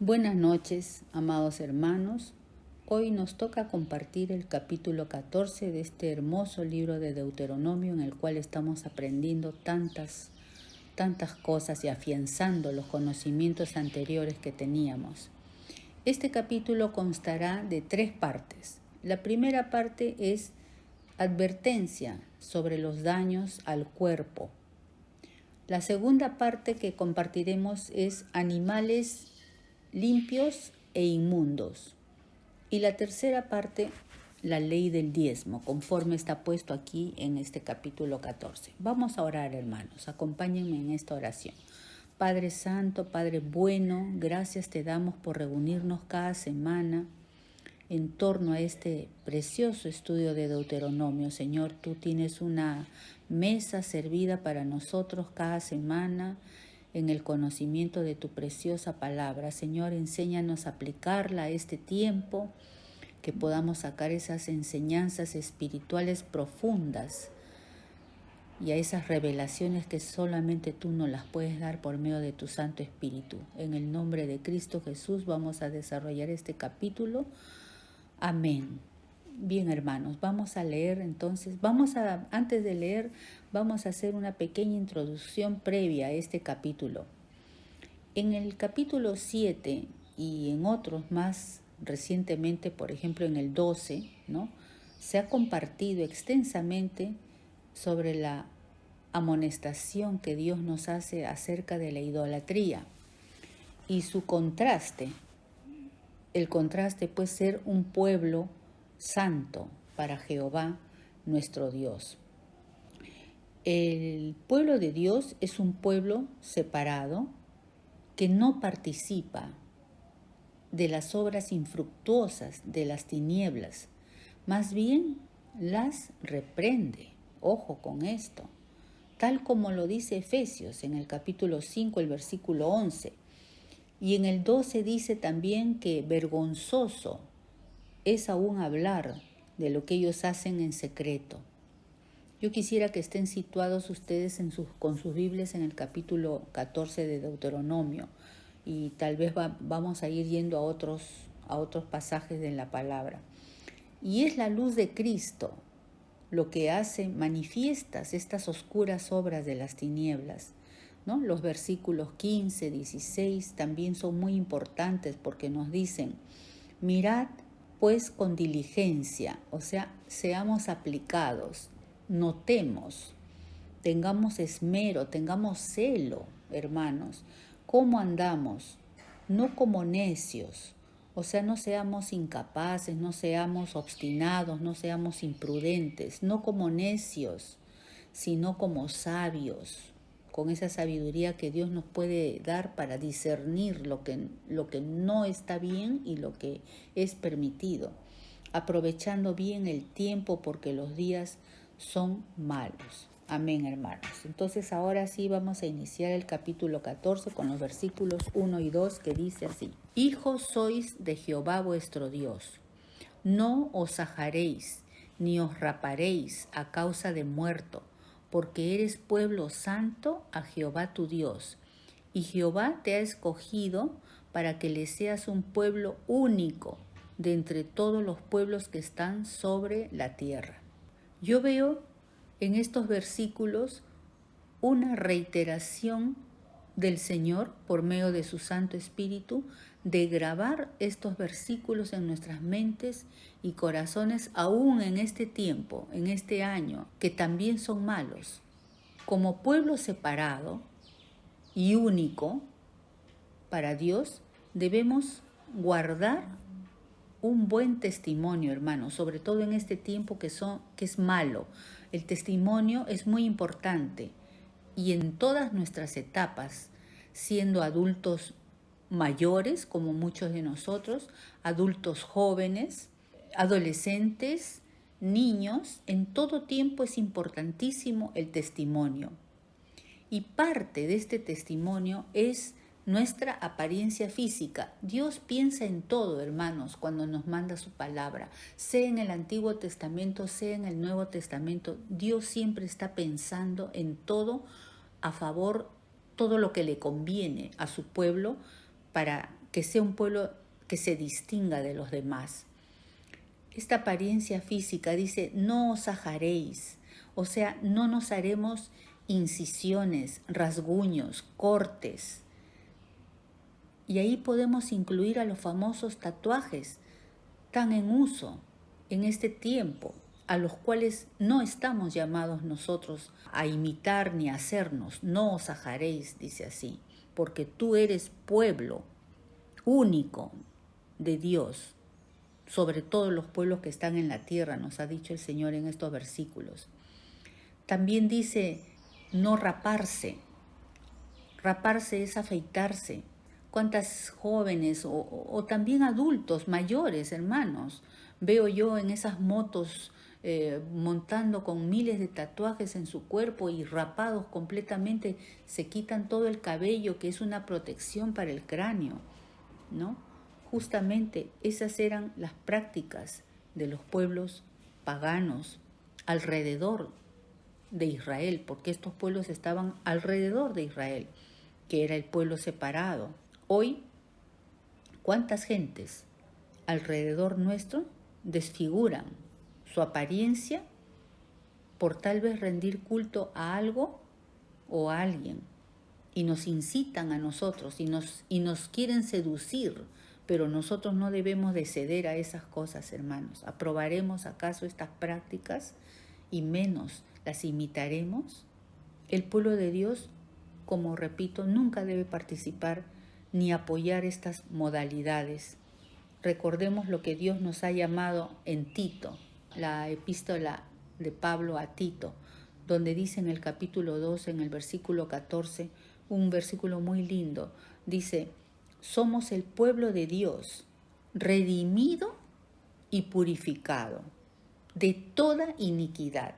Buenas noches, amados hermanos. Hoy nos toca compartir el capítulo 14 de este hermoso libro de Deuteronomio en el cual estamos aprendiendo tantas cosas y afianzando los conocimientos anteriores que teníamos. Este capítulo constará de 3 partes. La primera parte es advertencia sobre los daños al cuerpo. La segunda parte que compartiremos es animales limpios e inmundos. Y la tercera parte, la ley del diezmo, conforme está puesto aquí en este capítulo 14. Vamos a orar, hermanos. Acompáñenme en esta oración. Padre Santo, Padre bueno, gracias te damos por reunirnos cada semana en torno a este precioso estudio de Deuteronomio. Señor, tú tienes una mesa servida para nosotros cada semana en el conocimiento de tu preciosa palabra. Señor, enséñanos a aplicarla a este tiempo, que podamos sacar esas enseñanzas espirituales profundas y a esas revelaciones que solamente tú nos las puedes dar por medio de tu Santo Espíritu. En el nombre de Cristo Jesús vamos a desarrollar este capítulo. Amén. Bien, hermanos, vamos a leer entonces. Antes de leer, vamos a hacer una pequeña introducción previa a este capítulo. En el capítulo 7 y en otros más recientemente, por ejemplo en el 12, se ha compartido extensamente sobre la amonestación que Dios nos hace acerca de la idolatría y su contraste. El contraste puede ser un pueblo santo para Jehová nuestro Dios. El pueblo de Dios es un pueblo separado que no participa de las obras infructuosas de las tinieblas, más bien las reprende. Ojo con esto, tal como lo dice Efesios en el capítulo 5, el versículo 11. Y en el 12 dice también que vergonzoso es aún hablar de lo que ellos hacen en secreto. Yo quisiera que estén situados ustedes con sus Biblias en el capítulo 14 de Deuteronomio y tal vez vamos a ir yendo a otros pasajes de la palabra. Y es la luz de Cristo lo que hace manifiestas estas oscuras obras de las tinieblas, ¿no? Los versículos 15, 16 también son muy importantes porque nos dicen: mirad pues con diligencia, o sea, seamos aplicados, notemos, tengamos esmero, tengamos celo, hermanos, cómo andamos, no como necios, o sea, no seamos incapaces, no seamos obstinados, no seamos imprudentes, no como necios, sino como sabios, con esa sabiduría que Dios nos puede dar para discernir lo que no está bien y lo que es permitido, aprovechando bien el tiempo porque los días son malos. Amén, hermanos. Entonces ahora sí vamos a iniciar el capítulo 14 con los versículos 1 y 2 que dice así: Hijos sois de Jehová vuestro Dios, no os ajaréis ni os raparéis a causa de muerto, porque eres pueblo santo a Jehová tu Dios, y Jehová te ha escogido para que le seas un pueblo único de entre todos los pueblos que están sobre la tierra. Yo veo en estos versículos una reiteración del Señor por medio de su Santo Espíritu de grabar estos versículos en nuestras mentes y corazones aún en este tiempo, en este año, que también son malos. Como pueblo separado y único para Dios, debemos guardar un buen testimonio, hermanos, sobre todo en este tiempo que es malo. El testimonio es muy importante y en todas nuestras etapas, siendo adultos mayores, como muchos de nosotros, adultos jóvenes, adolescentes, niños, en todo tiempo es importantísimo el testimonio. Y parte de este testimonio es nuestra apariencia física. Dios piensa en todo, hermanos, cuando nos manda su palabra. Sea en el Antiguo Testamento, sea en el Nuevo Testamento, Dios siempre está pensando en todo a favor, todo lo que le conviene a su pueblo para que sea un pueblo que se distinga de los demás. Esta apariencia física dice, no os ajaréis, o sea, no nos haremos incisiones, rasguños, cortes. Y ahí podemos incluir a los famosos tatuajes tan en uso en este tiempo, a los cuales no estamos llamados nosotros a imitar ni a hacernos. No os ajaréis, dice así, porque tú eres pueblo único de Dios, sobre todos los pueblos que están en la tierra, nos ha dicho el Señor en estos versículos. También dice no raparse. Raparse es afeitarse. ¿Cuántas jóvenes o también adultos mayores, hermanos, veo yo en esas motos montando con miles de tatuajes en su cuerpo y rapados completamente, se quitan todo el cabello, que es una protección para el cráneo, ¿no? Justamente esas eran las prácticas de los pueblos paganos alrededor de Israel, porque estos pueblos estaban alrededor de Israel, que era el pueblo separado. Hoy, ¿cuántas gentes alrededor nuestro desfiguran su apariencia por tal vez rendir culto a algo o a alguien? Y nos incitan a nosotros y nos quieren seducir, pero nosotros no debemos de ceder a esas cosas, hermanos. ¿Aprobaremos acaso estas prácticas y menos las imitaremos? El pueblo de Dios, como repito, nunca debe participar ni apoyar estas modalidades. Recordemos lo que Dios nos ha llamado en Tito, la epístola de Pablo a Tito, donde dice en el capítulo 2, en el versículo 14, un versículo muy lindo, dice, somos el pueblo de Dios, redimido y purificado de toda iniquidad.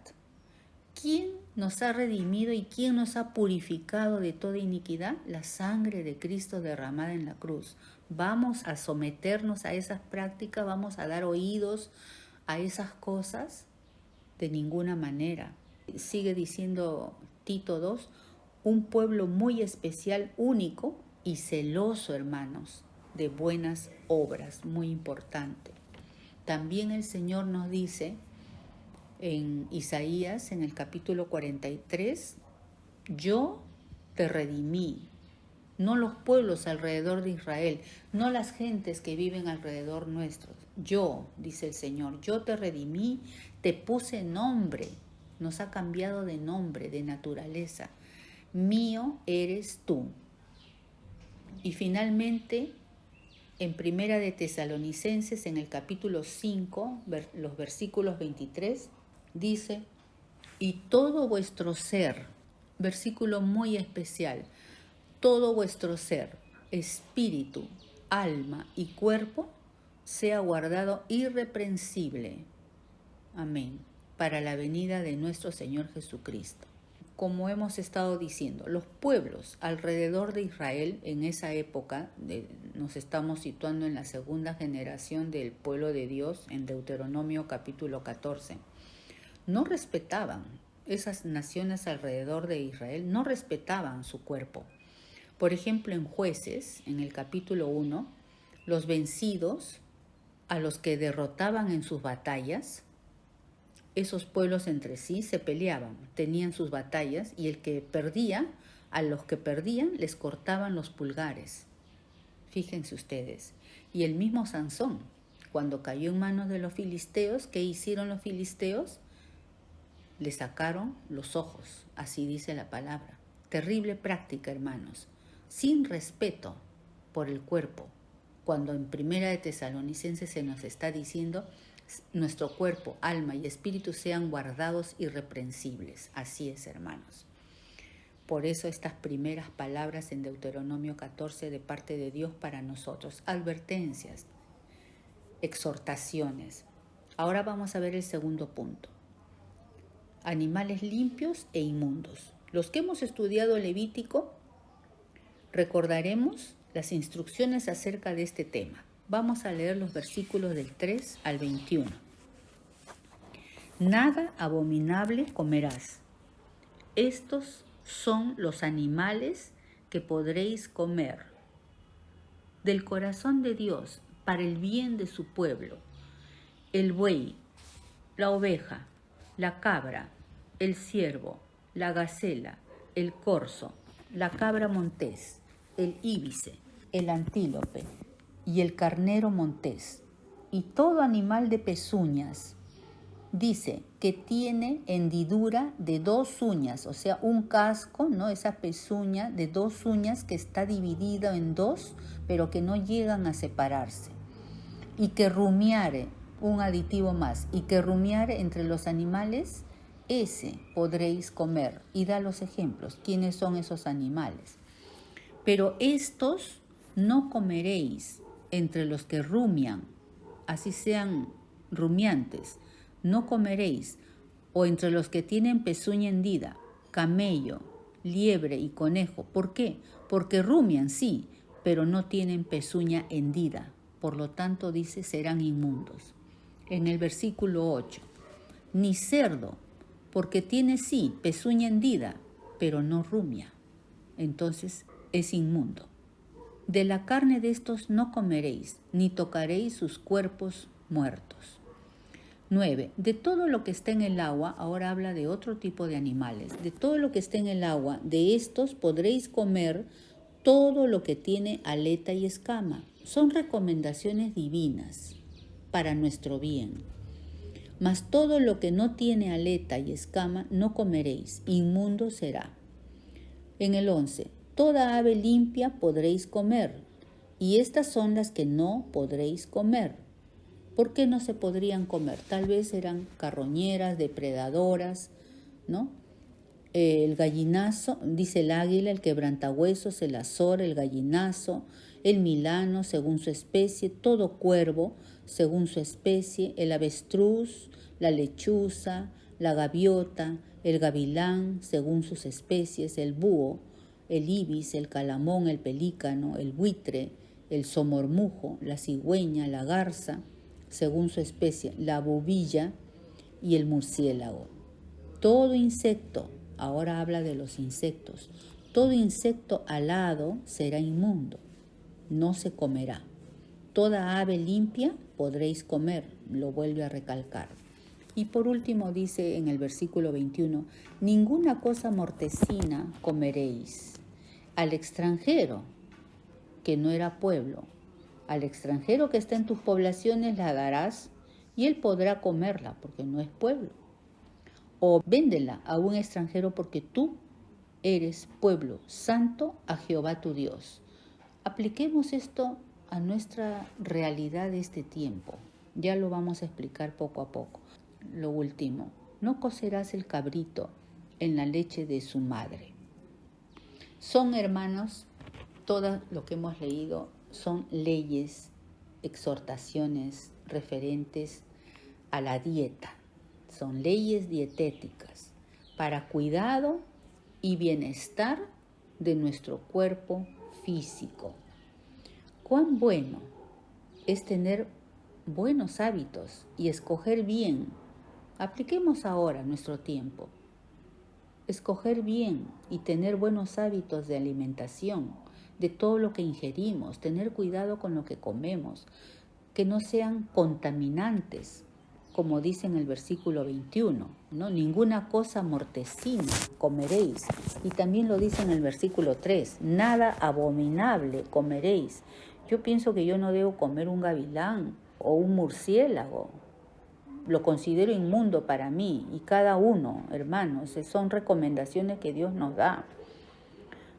¿Quién nos ha redimido y quién nos ha purificado de toda iniquidad? La sangre de Cristo derramada en la cruz. ¿Vamos a someternos a esas prácticas? ¿Vamos a dar oídos a esas cosas? De ninguna manera. Sigue diciendo Tito 2, un pueblo muy especial, único y celoso, hermanos, de buenas obras, muy importante. También el Señor nos dice en Isaías, en el capítulo 43, yo te redimí, no los pueblos alrededor de Israel, no las gentes que viven alrededor nuestros. Yo, dice el Señor, yo te redimí, te puse nombre, nos ha cambiado de nombre, de naturaleza. Mío eres tú. Y finalmente, en Primera de Tesalonicenses, en el capítulo 5, los versículos 23, dice, y todo vuestro ser, versículo muy especial, todo vuestro ser, espíritu, alma y cuerpo, sea guardado irreprensible. Amén. Para la venida de nuestro Señor Jesucristo. Como hemos estado diciendo, los pueblos alrededor de Israel en esa época, nos estamos situando en la segunda generación del pueblo de Dios, en Deuteronomio capítulo 14, no respetaban, esas naciones alrededor de Israel no respetaban su cuerpo. Por ejemplo, en Jueces, en el capítulo 1, los vencidos, a los que derrotaban en sus batallas, esos pueblos entre sí se peleaban, tenían sus batallas y el que perdía, a los que perdían les cortaban los pulgares. Fíjense ustedes. Y el mismo Sansón, cuando cayó en manos de los filisteos, ¿qué hicieron los filisteos? Le sacaron los ojos, así dice la palabra. Terrible práctica, hermanos, sin respeto por el cuerpo. Cuando en Primera de Tesalonicenses se nos está diciendo, nuestro cuerpo, alma y espíritu sean guardados irreprensibles. Así es, hermanos. Por eso estas primeras palabras en Deuteronomio 14 de parte de Dios para nosotros, advertencias, exhortaciones. Ahora vamos a ver el segundo punto. Animales limpios e inmundos. Los que hemos estudiado Levítico recordaremos las instrucciones acerca de este tema. Vamos a leer los versículos del 3 al 21. Nada abominable comerás. Estos son los animales que podréis comer. del corazón de Dios para el bien de su pueblo. El buey, la oveja, la cabra, el ciervo, la gacela, el corzo, la cabra montés, el íbice, el antílope y el carnero montés, y todo animal de pezuñas. Dice que tiene hendidura de 2 uñas, o sea, un casco, ¿no? Esa pezuña de 2 uñas que está dividida en 2, pero que no llegan a separarse. Y que rumiare, un aditivo más, y que rumiare entre los animales, ese podréis comer. Y da los ejemplos, ¿quiénes son esos animales? Pero estos no comeréis entre los que rumian, así sean rumiantes, no comeréis, o entre los que tienen pezuña hendida, camello, liebre y conejo. ¿Por qué? Porque rumian, sí, pero no tienen pezuña hendida. Por lo tanto, dice, serán inmundos. En el versículo 8, ni cerdo, porque tiene sí pezuña hendida, pero no rumia. Entonces es inmundo. De la carne de estos no comeréis, ni tocaréis sus cuerpos muertos. 9. De todo lo que está en el agua, ahora habla de otro tipo de animales, de todo lo que está en el agua, de estos podréis comer todo lo que tiene aleta y escama. Son recomendaciones divinas para nuestro bien. Mas todo lo que no tiene aleta y escama no comeréis, inmundo será. En el 11, toda ave limpia podréis comer, y estas son las que no podréis comer. ¿Por qué no se podrían comer? Tal vez eran carroñeras, depredadoras, ¿no? El gallinazo, dice el águila, el quebrantahuesos, el azor, el gallinazo, el milano, según su especie, todo cuervo, según su especie, el avestruz, la lechuza, la gaviota, el gavilán, según sus especies, el búho, el ibis, el calamón, el pelícano, el buitre, el somormujo, la cigüeña, la garza, según su especie, la bubilla y el murciélago. Todo insecto, ahora habla de los insectos, todo insecto alado será inmundo, no se comerá. Toda ave limpia podréis comer, lo vuelve a recalcar. Y por último dice en el versículo 21, ninguna cosa mortecina comeréis. Al extranjero, que no era pueblo, al extranjero que está en tus poblaciones la darás y él podrá comerla porque no es pueblo. O véndela a un extranjero porque tú eres pueblo santo a Jehová tu Dios. Apliquemos esto a nuestra realidad de este tiempo. Ya lo vamos a explicar poco a poco. Lo último, no cocerás el cabrito en la leche de su madre. Son, hermanos, todo lo que hemos leído son leyes, exhortaciones referentes a la dieta. Son leyes dietéticas para cuidado y bienestar de nuestro cuerpo físico. Cuán bueno es tener buenos hábitos y escoger bien. Apliquemos ahora nuestro tiempo. Escoger bien y tener buenos hábitos de alimentación, de todo lo que ingerimos, tener cuidado con lo que comemos, que no sean contaminantes, como dice en el versículo 21, ¿no? Ninguna cosa mortecina comeréis. Y también lo dice en el versículo 3, nada abominable comeréis. Yo pienso que yo no debo comer un gavilán o un murciélago. Lo considero inmundo para mí y cada uno, hermanos, son recomendaciones que Dios nos da.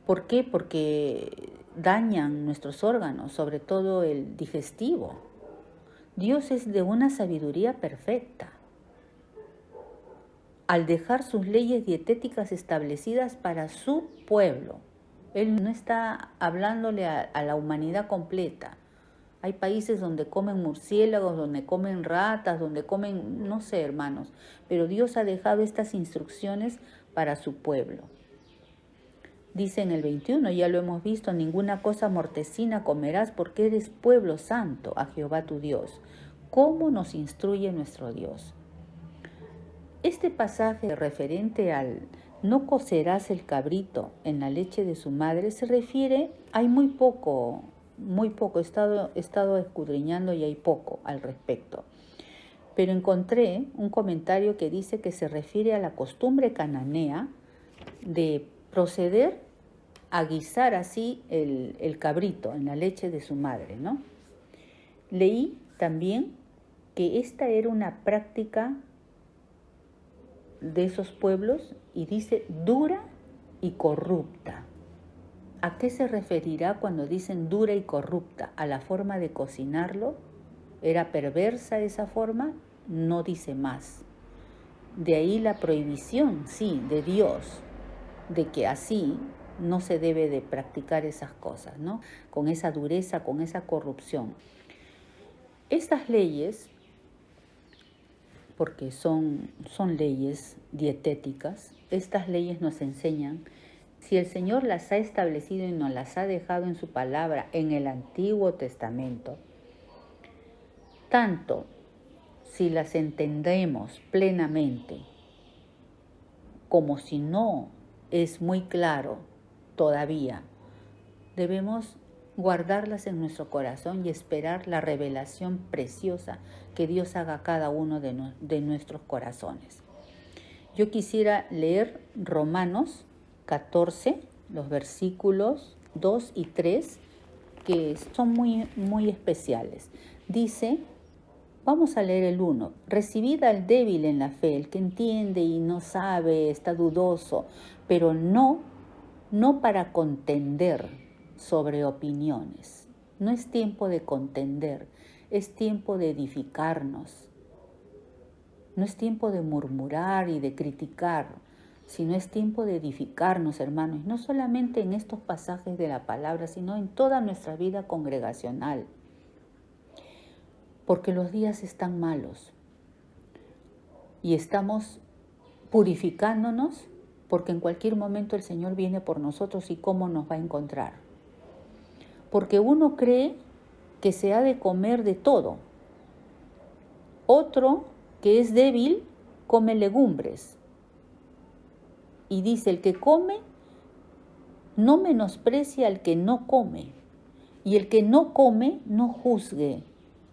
¿Por qué? Porque dañan nuestros órganos, sobre todo el digestivo. Dios es de una sabiduría perfecta. Al dejar sus leyes dietéticas establecidas para su pueblo, Él no está hablándole a la humanidad completa. Hay países donde comen murciélagos, donde comen ratas, donde comen, no sé, hermanos, pero Dios ha dejado estas instrucciones para su pueblo. Dice en el 21, ya lo hemos visto, ninguna cosa mortecina comerás porque eres pueblo santo a Jehová tu Dios. ¿Cómo nos instruye nuestro Dios? Este pasaje referente al no cocerás el cabrito en la leche de su madre se refiere, hay muy poco muy poco, he estado escudriñando y hay poco al respecto. Pero encontré un comentario que dice que se refiere a la costumbre cananea de proceder a guisar así el cabrito en la leche de su madre, ¿no? Leí también que esta era una práctica de esos pueblos y dice dura y corrupta. ¿A qué se referirá cuando dicen dura y corrupta? ¿A la forma de cocinarlo? ¿Era perversa esa forma? No dice más. De ahí la prohibición, sí, de Dios, de que así no se debe de practicar esas cosas, ¿no? Con esa dureza, con esa corrupción. Estas leyes, porque son leyes dietéticas, estas leyes nos enseñan, si el Señor las ha establecido y nos las ha dejado en su palabra en el Antiguo Testamento, tanto si las entendemos plenamente como si no es muy claro todavía, debemos guardarlas en nuestro corazón y esperar la revelación preciosa que Dios haga a cada uno de nuestros corazones. Yo quisiera leer Romanos 14, los versículos 2 y 3, que son muy especiales. Dice, vamos a leer el 1. Recibid al débil en la fe, el que entiende y no sabe, está dudoso, pero no para contender sobre opiniones. No es tiempo de contender, es tiempo de edificarnos. No es tiempo de murmurar y de criticar, sino es tiempo de edificarnos, hermanos, no solamente en estos pasajes de la palabra, sino en toda nuestra vida congregacional. Porque los días están malos y estamos purificándonos porque en cualquier momento el Señor viene por nosotros y cómo nos va a encontrar. Porque uno cree que se ha de comer de todo. Otro, que es débil, come legumbres. Y dice, el que come no menosprecia al que no come. Y el que no come no juzgue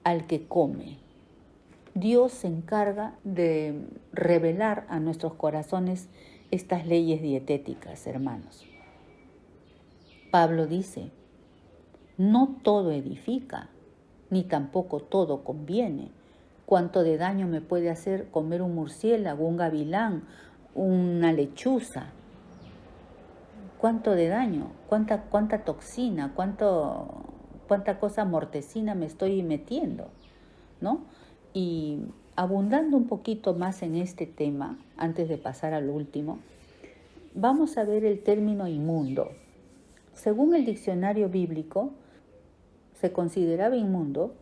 al que come. Dios se encarga de revelar a nuestros corazones estas leyes dietéticas, hermanos. Pablo dice, no todo edifica, ni tampoco todo conviene. ¿Cuánto de daño me puede hacer comer un murciélago, un gavilán, una lechuza? ¿Cuánto de daño? ¿Cuánta toxina? ¿Cuánta cosa mortecina me estoy metiendo? ¿No? Y abundando un poquito más en este tema, antes de pasar al último, vamos a ver el término inmundo. Según el diccionario bíblico, se consideraba inmundo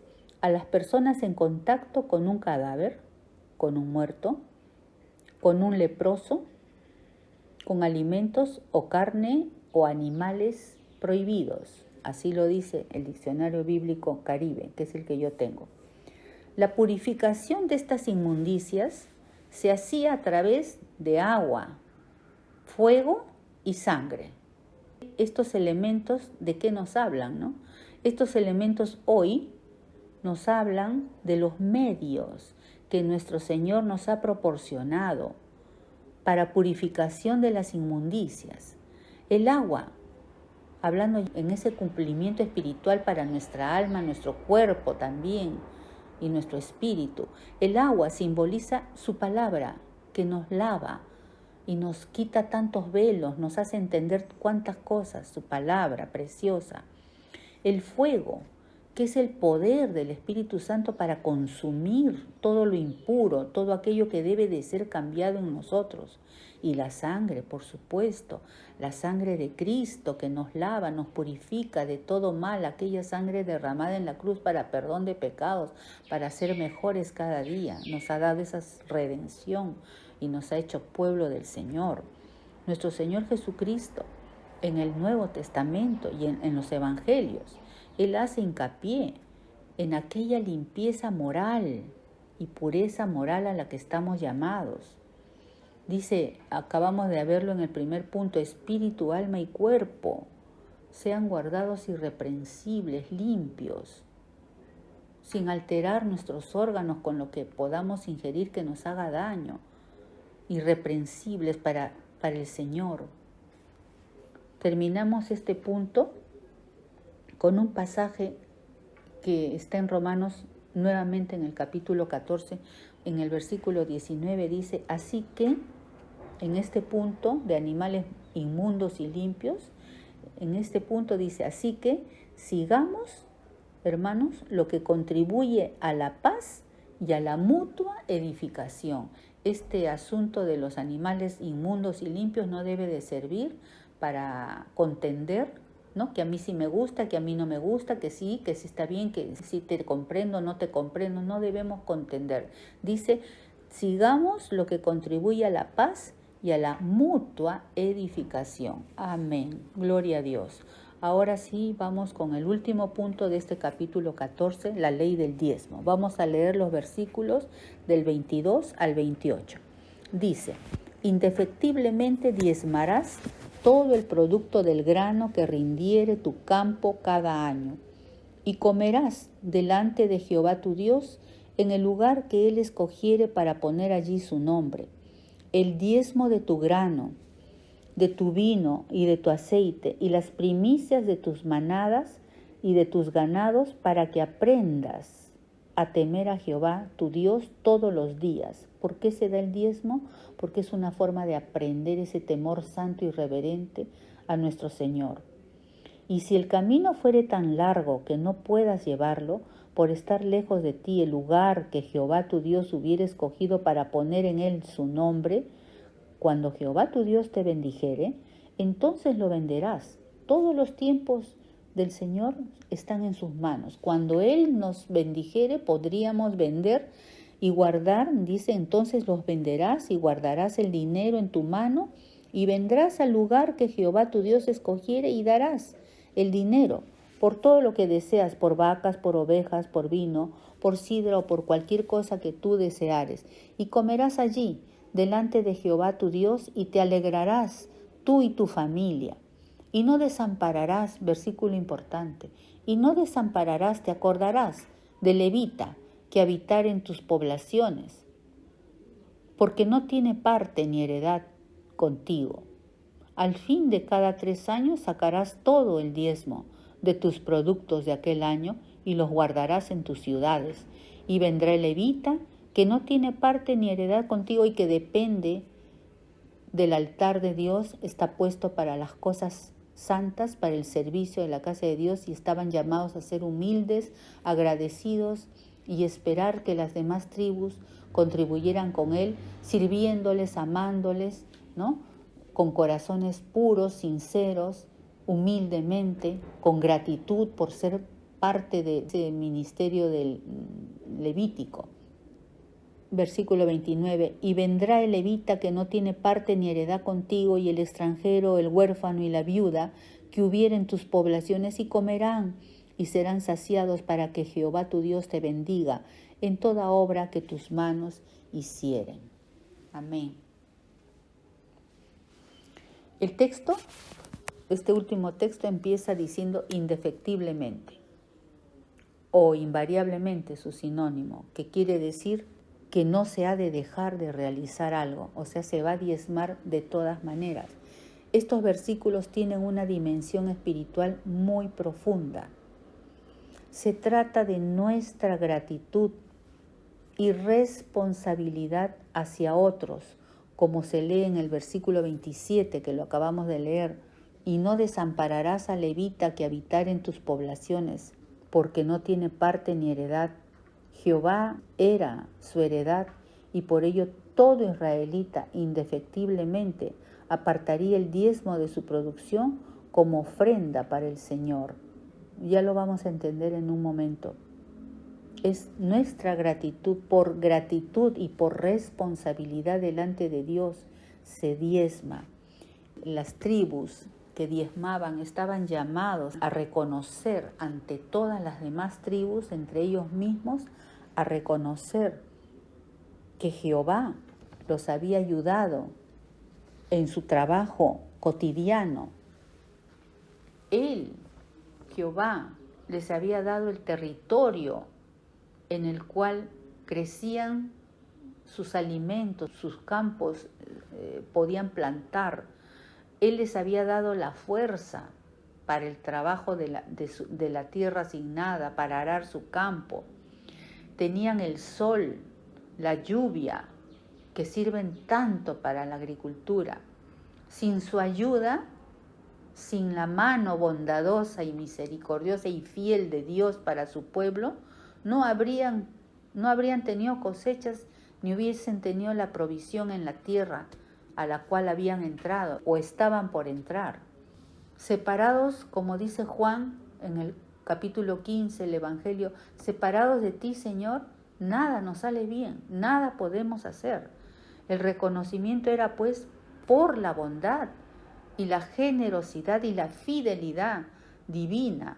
a las personas en contacto con un cadáver, con un muerto, con un leproso, con alimentos o carne o animales prohibidos. Así lo dice el diccionario bíblico Caribe, que es el que yo tengo. La purificación de estas inmundicias se hacía a través de agua, fuego y sangre. Estos elementos, ¿de qué nos hablan, no? Estos elementos hoy nos hablan de los medios que nuestro Señor nos ha proporcionado para purificación de las inmundicias. El agua, hablando en ese cumplimiento espiritual para nuestra alma, nuestro cuerpo también y nuestro espíritu. El agua simboliza su palabra que nos lava y nos quita tantos velos, nos hace entender cuántas cosas, su palabra preciosa. El fuego, que es el poder del Espíritu Santo para consumir todo lo impuro, todo aquello que debe de ser cambiado en nosotros. Y la sangre, por supuesto, la sangre de Cristo que nos lava, nos purifica de todo mal, aquella sangre derramada en la cruz para perdón de pecados, para ser mejores cada día. Nos ha dado esa redención y nos ha hecho pueblo del Señor. Nuestro Señor Jesucristo, en el Nuevo Testamento y en los Evangelios, Él hace hincapié en aquella limpieza moral y pureza moral a la que estamos llamados. Dice, acabamos de verlo en el primer punto, espíritu, alma y cuerpo. sean guardados irreprensibles, limpios, sin alterar nuestros órganos con lo que podamos ingerir que nos haga daño, irreprensibles para el Señor. Terminamos este punto con un pasaje que está en Romanos, nuevamente en el capítulo 14, en el versículo 19, dice: así que, en este punto de animales inmundos y limpios, en este punto dice: así que sigamos, hermanos, lo que contribuye a la paz y a la mutua edificación. Este asunto de los animales inmundos y limpios no debe de servir para contender, ¿no? Que a mí sí me gusta, que a mí no me gusta, que sí está bien, que sí te comprendo, no te comprendo. No debemos contender. Dice: sigamos lo que contribuye a la paz y a la mutua edificación. Amén. Gloria a Dios. Ahora sí, vamos con el último punto de este capítulo 14, la ley del diezmo. Vamos a leer los versículos del 22 al 28. Dice: indefectiblemente diezmarás todo el producto del grano que rindiere tu campo cada año, y comerás delante de Jehová tu Dios en el lugar que él escogiere para poner allí su nombre, el diezmo de tu grano, de tu vino y de tu aceite, y las primicias de tus manadas y de tus ganados, para que aprendas a temer a Jehová tu Dios todos los días. ¿Por qué se da el diezmo? Porque es una forma de aprender ese temor santo y reverente a nuestro Señor. Y si el camino fuere tan largo que no puedas llevarlo, por estar lejos de ti el lugar que Jehová tu Dios hubiera escogido para poner en él su nombre, cuando Jehová tu Dios te bendijere, entonces lo venderás. Todos los tiempos del Señor están en sus manos. Cuando Él nos bendijere, podríamos vender y guardar. Dice: entonces los venderás y guardarás el dinero en tu mano, y vendrás al lugar que Jehová tu Dios escogiere, y darás el dinero por todo lo que deseas, por vacas, por ovejas, por vino, por sidra o por cualquier cosa que tú deseares. Y comerás allí delante de Jehová tu Dios, y te alegrarás tú y tu familia. Y no desampararás, versículo importante, y no desampararás, te acordarás del levita que habitar en tus poblaciones, porque no tiene parte ni heredad contigo. Al fin de cada 3 años sacarás todo el diezmo de tus productos de aquel año y los guardarás en tus ciudades. Y vendrá el levita que no tiene parte ni heredad contigo y que depende del altar de Dios, está puesto para las cosas santas, para el servicio de la casa de Dios, y estaban llamados a ser humildes, agradecidos y esperar que las demás tribus contribuyeran con él, sirviéndoles, amándoles, ¿no? Con corazones puros, sinceros, humildemente, con gratitud por ser parte de ese ministerio del levítico. Versículo 29, y vendrá el levita que no tiene parte ni heredad contigo, y el extranjero, el huérfano y la viuda que hubiera en tus poblaciones, y comerán y serán saciados, para que Jehová tu Dios te bendiga en toda obra que tus manos hicieren. Amén. El texto, este último texto, empieza diciendo indefectiblemente o invariablemente, su sinónimo, que quiere decir que no se ha de dejar de realizar algo, o sea, se va a diezmar de todas maneras. Estos versículos tienen una dimensión espiritual muy profunda. Se trata de nuestra gratitud y responsabilidad hacia otros, como se lee en el versículo 27, que lo acabamos de leer: y no desampararás al levita que habitar en tus poblaciones, porque no tiene parte ni heredad. Jehová era su heredad, y por ello todo israelita indefectiblemente apartaría el diezmo de su producción como ofrenda para el Señor. Ya lo vamos a entender en un momento. Es nuestra gratitud, por gratitud y por responsabilidad delante de Dios se diezma. Las tribus que diezmaban estaban llamados a reconocer ante todas las demás tribus, entre ellos mismos, a reconocer que Jehová los había ayudado en su trabajo cotidiano, Él, Jehová, les había dado el territorio en el cual crecían sus alimentos, sus campos podían plantar. Él les había dado la fuerza para el trabajo de la tierra asignada, para arar su campo. Tenían el sol, la lluvia, que sirven tanto para la agricultura. Sin su ayuda, sin la mano bondadosa y misericordiosa y fiel de Dios para su pueblo, no habrían tenido cosechas ni hubiesen tenido la provisión en la tierra a la cual habían entrado o estaban por entrar. Separados, como dice Juan en el capítulo 15, el Evangelio, separados de ti, Señor, nada nos sale bien, nada podemos hacer. El reconocimiento era pues por la bondad y la generosidad y la fidelidad divina,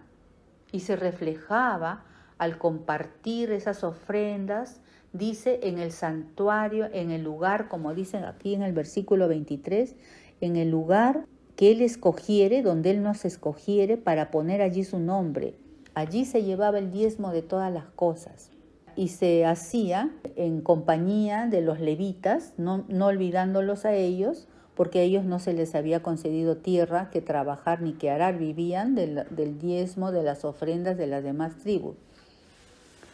y se reflejaba al compartir esas ofrendas, dice, en el santuario, en el lugar, como dicen aquí en el versículo 23, en el lugar que Él escogiere, donde Él nos escogiere, para poner allí su nombre. Allí se llevaba el diezmo de todas las cosas. Y se hacía en compañía de los levitas, no olvidándolos a ellos, porque a ellos no se les había concedido tierra que trabajar ni que arar, vivían del diezmo, de las ofrendas de las demás tribus.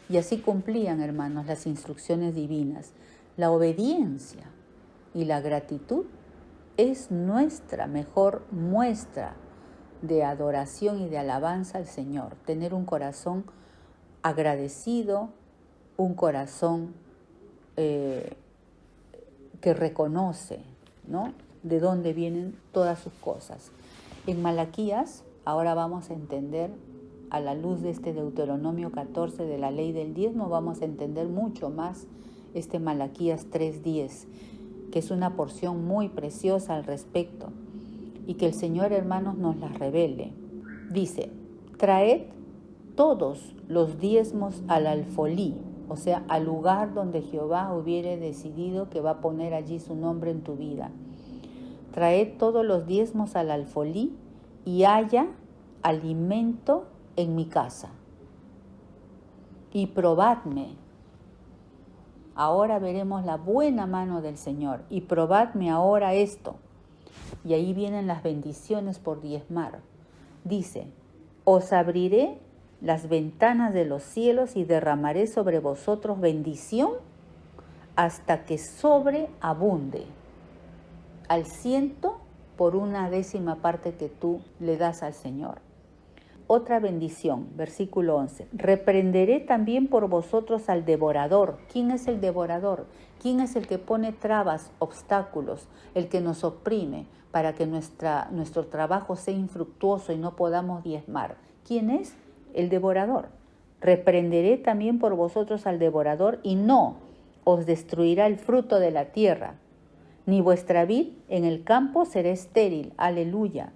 Y así cumplían, hermanos, las instrucciones divinas. La obediencia y la gratitud es nuestra mejor muestra de adoración y de alabanza al Señor. Tener un corazón agradecido, un corazón que reconoce, ¿no?, de dónde vienen todas sus cosas. En Malaquías, ahora vamos a entender, a la luz de este Deuteronomio 14 de la ley del diezmo, vamos a entender mucho más este Malaquías 3:10, que es una porción muy preciosa al respecto, y que el Señor, hermanos, nos la revele. Dice: traed todos los diezmos al alfolí, o sea, al lugar donde Jehová hubiere decidido que va a poner allí su nombre en tu vida. Traed todos los diezmos al alfolí y haya alimento en mi casa. Y probadme. Ahora veremos la buena mano del Señor. Y probadme ahora esto. Y ahí vienen las bendiciones por diezmar. Dice: os abriré las ventanas de los cielos y derramaré sobre vosotros bendición hasta que sobreabunde, al 100 por 1/10 parte que tú le das al Señor. Otra bendición, versículo 11. Reprenderé también por vosotros al devorador. ¿Quién es el devorador? ¿Quién es el que pone trabas, obstáculos, el que nos oprime para que nuestro trabajo sea infructuoso y no podamos diezmar? ¿Quién es? El devorador. Reprenderé también por vosotros al devorador y no os destruirá el fruto de la tierra, ni vuestra vid en el campo será estéril. Aleluya.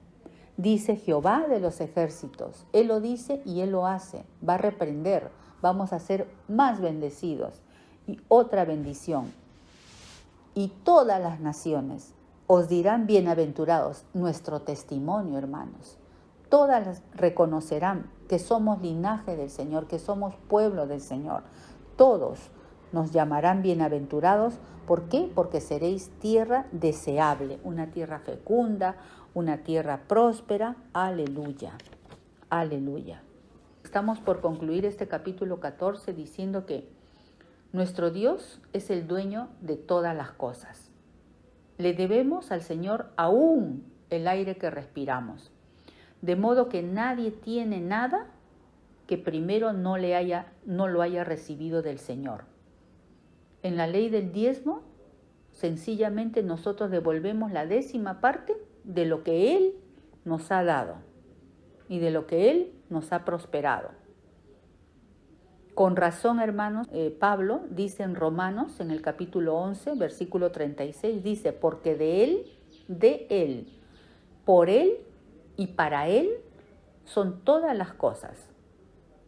Dice Jehová de los ejércitos. Él lo dice y Él lo hace. Va a reprender. Vamos a ser más bendecidos. Y otra bendición. Y todas las naciones os dirán bienaventurados. Nuestro testimonio, hermanos. Todas las reconocerán que somos linaje del Señor, que somos pueblo del Señor. Todos nos llamarán bienaventurados. ¿Por qué? Porque seréis tierra deseable, una tierra fecunda, una tierra próspera. Aleluya, aleluya. Estamos por concluir este capítulo 14 diciendo que nuestro Dios es el dueño de todas las cosas. Le debemos al Señor aún el aire que respiramos. De modo que nadie tiene nada que primero no lo haya recibido del Señor. En la ley del diezmo, sencillamente nosotros devolvemos la 10ª parte de lo que Él nos ha dado y de lo que Él nos ha prosperado. Con razón, hermanos, Pablo dice en Romanos, en el capítulo 11, versículo 36, dice: porque de Él, por Él y para Él son todas las cosas.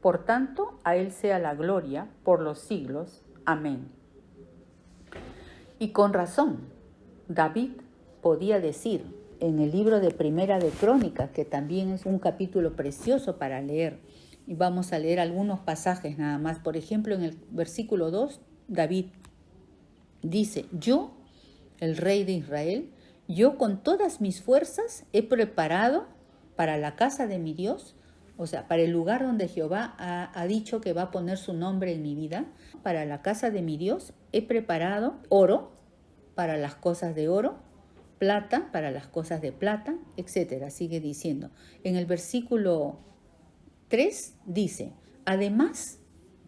Por tanto, a Él sea la gloria por los siglos. Amén. Y con razón, David podía decir: en el libro de Primera de Crónicas, que también es un capítulo precioso para leer. Y vamos a leer algunos pasajes nada más. Por ejemplo, en el versículo 2, David dice: yo, el rey de Israel, yo con todas mis fuerzas he preparado para la casa de mi Dios, o sea, para el lugar donde Jehová ha dicho que va a poner su nombre en mi vida, para la casa de mi Dios he preparado oro para las cosas de oro, plata para las cosas de plata, etcétera. Sigue diciendo. En el versículo 3 dice: además,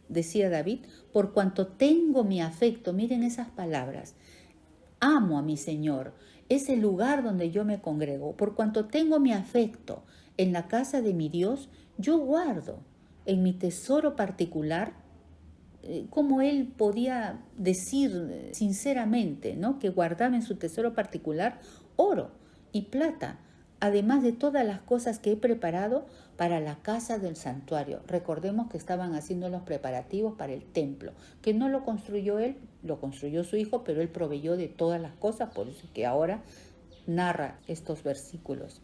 decía David, por cuanto tengo mi afecto, miren esas palabras, amo a mi Señor, es el lugar donde yo me congrego, por cuanto tengo mi afecto en la casa de mi Dios, yo guardo en mi tesoro particular, como él podía decir sinceramente, ¿no?, que guardaba en su tesoro particular oro y plata, además de todas las cosas que he preparado para la casa del santuario. Recordemos que estaban haciendo los preparativos para el templo, que no lo construyó él, lo construyó su hijo, pero él proveyó de todas las cosas, por eso que ahora narra estos versículos.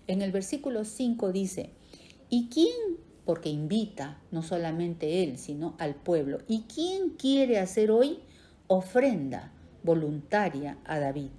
En el versículo 5 dice: ¿y quién? Porque invita no solamente él, sino al pueblo. ¿Y quién quiere hacer hoy ofrenda voluntaria a David?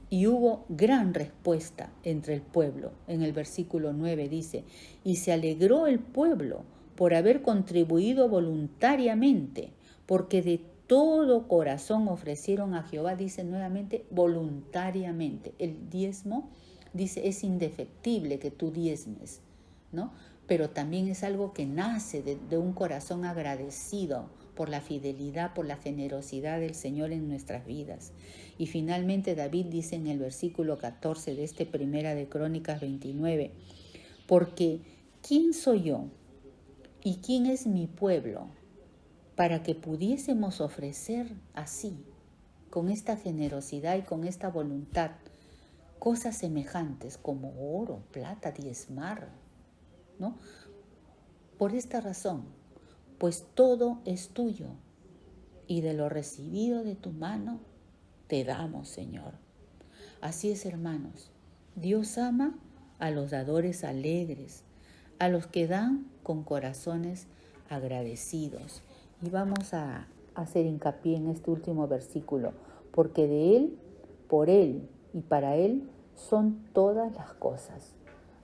Y hubo gran respuesta entre el pueblo. En el versículo 9 dice: y se alegró el pueblo por haber contribuido voluntariamente, porque de todo corazón ofrecieron a Jehová, dice nuevamente, voluntariamente. El diezmo, dice, es indefectible que tú diezmes, ¿no? Pero también es algo que nace de un corazón agradecido por la fidelidad, por la generosidad del Señor en nuestras vidas. Y finalmente David dice en el versículo 14 de este Primera de Crónicas 29, porque ¿quién soy yo y quién es mi pueblo para que pudiésemos ofrecer así, con esta generosidad y con esta voluntad, cosas semejantes como oro, plata, diezmar, ¿no? Por esta razón, pues todo es tuyo, y de lo recibido de tu mano te damos, Señor. Así es, hermanos. Dios ama a los dadores alegres, a los que dan con corazones agradecidos. Y vamos a hacer hincapié en este último versículo, porque de Él, por Él y para Él son todas las cosas.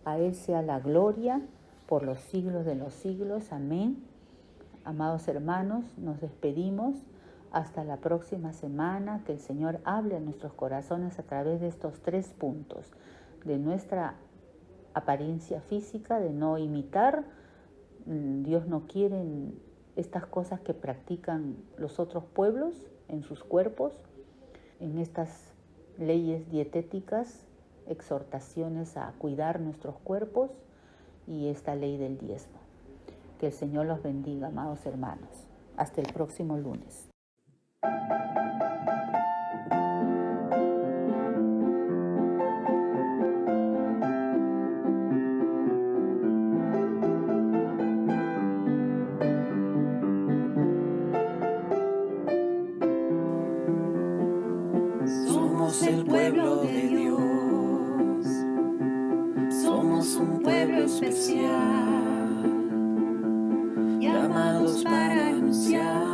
A Él sea la gloria por los siglos de los siglos. Amén. Amados hermanos, nos despedimos. Hasta la próxima semana. Que el Señor hable a nuestros corazones a través de estos 3 puntos. De nuestra apariencia física, de no imitar. Dios no quiere estas cosas que practican los otros pueblos en sus cuerpos, en estas leyes dietéticas, exhortaciones a cuidar nuestros cuerpos y esta ley del diezmo. Que el Señor los bendiga, amados hermanos. Hasta el próximo lunes. Somos el pueblo de Dios, somos un pueblo especial, llamados para anunciar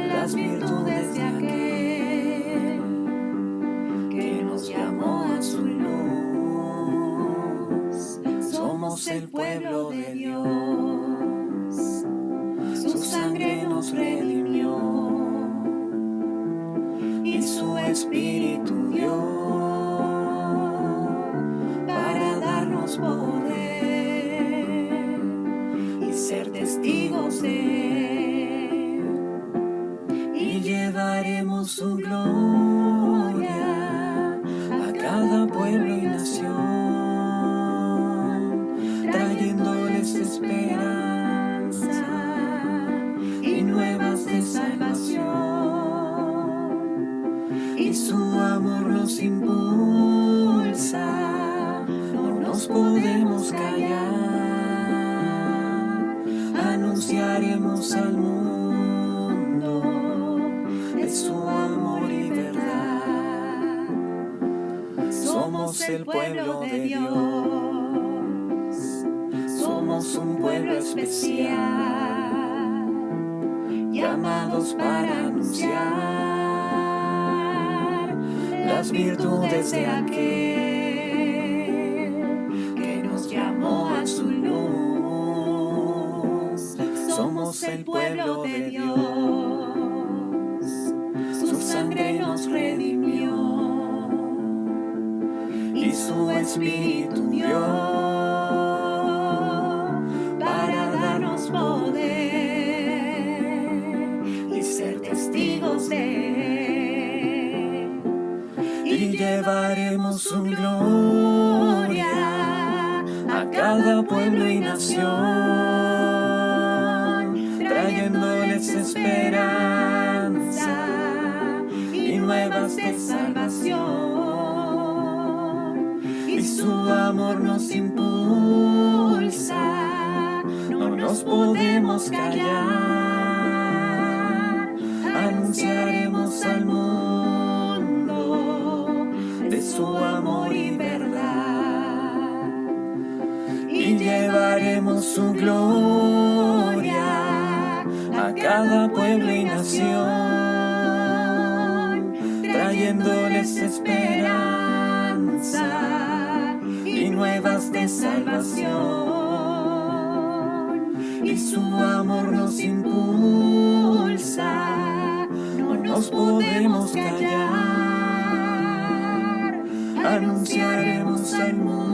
las virtudes de aquel que nos llamó a su luz. Somos el pueblo de Dios, su sangre nos redimió y su Espíritu dio para darnos poder y ser testigos de Él, y llevaremos su gloria a cada pueblo y nación, trayéndoles esperanza y nuevas de salvación. Y su amor nos impulsa, no nos podemos callar. Anunciaremos al mundo de su amor y verdad. el pueblo de Dios. Somos un pueblo especial, llamados para anunciar las virtudes de aquel que nos llamó a su luz. Somos el pueblo de Dios, su sangre nos redimió y su espíritu dio para darnos poder y ser testigos de él. Y llevaremos su gloria a cada pueblo y nación, trayéndoles esperanza y nuevas de salvación. Y su amor nos impulsa, no nos podemos callar. Anunciaremos al mundo de su amor y verdad. Y llevaremos su gloria a cada pueblo y nación, trayéndoles esperanza y nuevas de salvación. Y su amor nos impulsa, no nos podemos callar. Anunciaremos al mundo